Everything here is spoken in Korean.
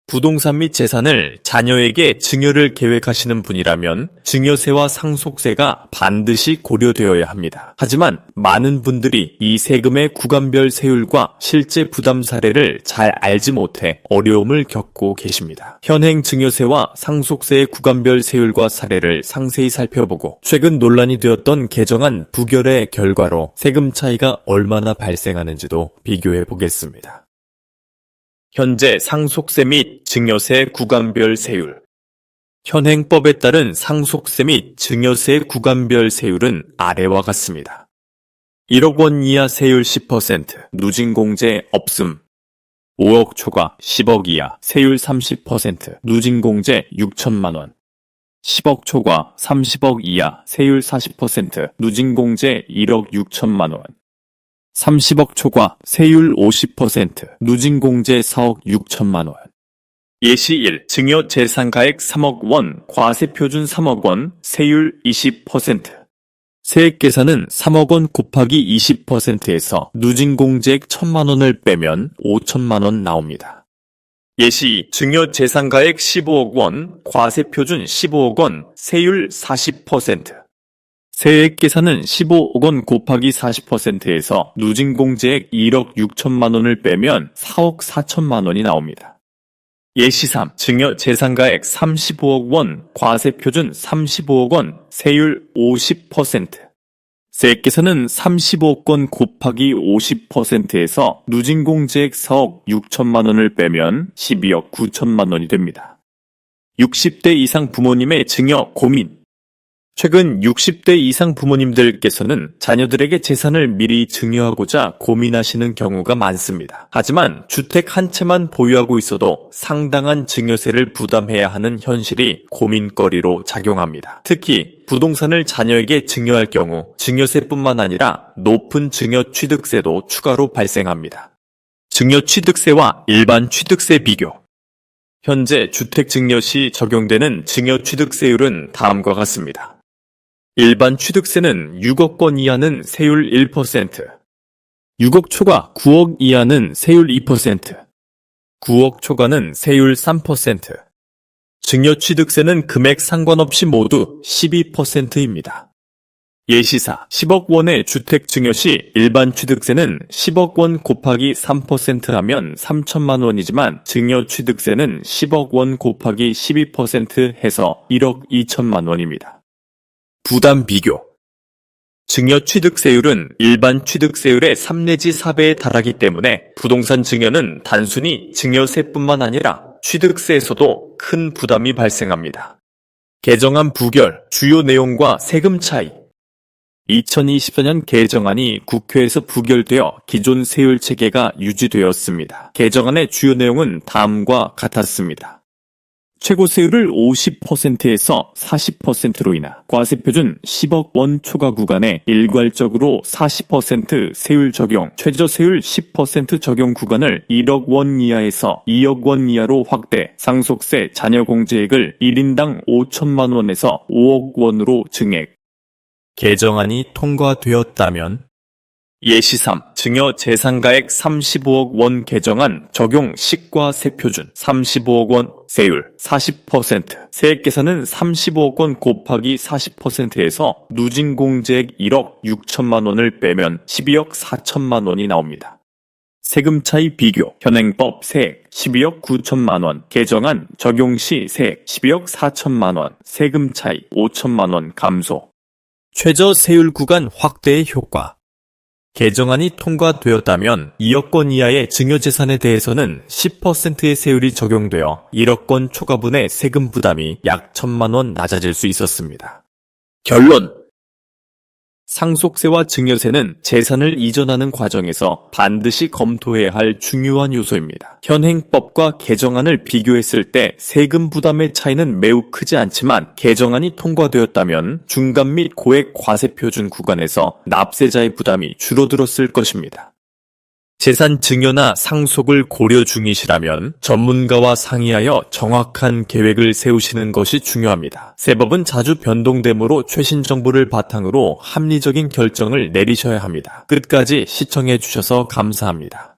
부동산 및 재산을 자녀에게 증여를 계획하시는 분이라면 증여세와 상속세가 반드시 고려되어야 합니다. 하지만 많은 분들이 이 세금의 구간별 세율과 실제 부담 사례를 잘 알지 못해 어려움을 겪고 계십니다. 현행 증여세와 상속세의 구간별 세율과 사례를 상세히 살펴보고 최근 논란이 되었던 개정안 부결의 결과로 세금 차이가 얼마나 발생하는지도 비교해 보겠습니다. 현재 상속세 및 증여세 구간별 세율. 현행법에 따른 상속세 및 증여세 구간별 세율은 아래와 같습니다. 1억 원 이하 세율 10%, 누진공제 없음. 5억 초과 10억 이하 세율 30%, 누진공제 6천만 원. 10억 초과 30억 이하 세율 40%, 누진공제 1억 6천만 원. 30억 초과 세율 50%, 누진공제 4억 6천만 원. 예시 1. 증여 재산가액 3억 원, 과세표준 3억 원, 세율 20%. 세액 계산은 3억 원 곱하기 20%에서 누진공제액 1천만 원을 빼면 5천만 원 나옵니다. 예시 2. 증여 재산가액 15억 원, 과세표준 15억 원, 세율 40%. 세액 계산은 15억 원 곱하기 40%에서 누진공제액 1억 6천만 원을 빼면 4억 4천만 원이 나옵니다. 예시 3. 증여 재산가액 35억 원, 과세표준 35억 원, 세율 50%. 세액 계산은 35억 원 곱하기 50%에서 누진공제액 4억 6천만 원을 빼면 12억 9천만 원이 됩니다. 60대 이상 부모님의 증여 고민. 최근 60대 이상 부모님들께서는 자녀들에게 재산을 미리 증여하고자 고민하시는 경우가 많습니다. 하지만 주택 한 채만 보유하고 있어도 상당한 증여세를 부담해야 하는 현실이 고민거리로 작용합니다. 특히 부동산을 자녀에게 증여할 경우 증여세뿐만 아니라 높은 증여취득세도 추가로 발생합니다. 증여취득세와 일반 취득세 비교. 현재 주택 증여 시 적용되는 증여취득세율은 다음과 같습니다. 일반 취득세는 6억 원 이하는 세율 1%, 6억 초과 9억 이하는 세율 2%, 9억 초과는 세율 3%, 증여취득세는 금액 상관없이 모두 12%입니다. 예시사 10억 원의 주택 증여 시 일반 취득세는 10억 원 곱하기 3% 하면 3천만 원이지만 증여취득세는 10억 원 곱하기 12% 해서 1억 2천만 원입니다. 부담 비교. 증여취득세율은 일반 취득세율의 3 내지 4배에 달하기 때문에 부동산 증여는 단순히 증여세뿐만 아니라 취득세에서도 큰 부담이 발생합니다. 개정안 부결, 주요 내용과 세금 차이. 2024년 개정안이 국회에서 부결되어 기존 세율 체계가 유지되었습니다. 개정안의 주요 내용은 다음과 같았습니다. 최고 세율을 50%에서 40%로 인하 과세표준 10억 원 초과 구간에 일괄적으로 40% 세율 적용, 최저 세율 10% 적용 구간을 1억 원 이하에서 2억 원 이하로 확대, 상속세 자녀 공제액을 1인당 5천만 원에서 5억 원으로 증액. 개정안이 통과되었다면 예시 3. 증여 재산가액 35억 원 개정안 적용 시과세표준 35억 원 세율 40%. 세액 계산은 35억 원 곱하기 40%에서 누진공제액 1억 6천만 원을 빼면 12억 4천만 원이 나옵니다. 세금 차이 비교. 현행법 세액 12억 9천만 원, 개정안 적용 시 세액 12억 4천만 원, 세금 차이 5천만 원 감소. 최저 세율 구간 확대의 효과. 개정안이 통과되었다면 2억 원 이하의 증여재산에 대해서는 10%의 세율이 적용되어 1억 원 초과분의 세금 부담이 약 1천만 원 낮아질 수 있었습니다. 결론. 상속세와 증여세는 재산을 이전하는 과정에서 반드시 검토해야 할 중요한 요소입니다. 현행법과 개정안을 비교했을 때 세금 부담의 차이는 매우 크지 않지만 개정안이 통과되었다면 중간 및 고액 과세표준 구간에서 납세자의 부담이 줄어들었을 것입니다. 재산 증여나 상속을 고려 중이시라면 전문가와 상의하여 정확한 계획을 세우시는 것이 중요합니다. 세법은 자주 변동되므로 최신 정보를 바탕으로 합리적인 결정을 내리셔야 합니다. 끝까지 시청해 주셔서 감사합니다.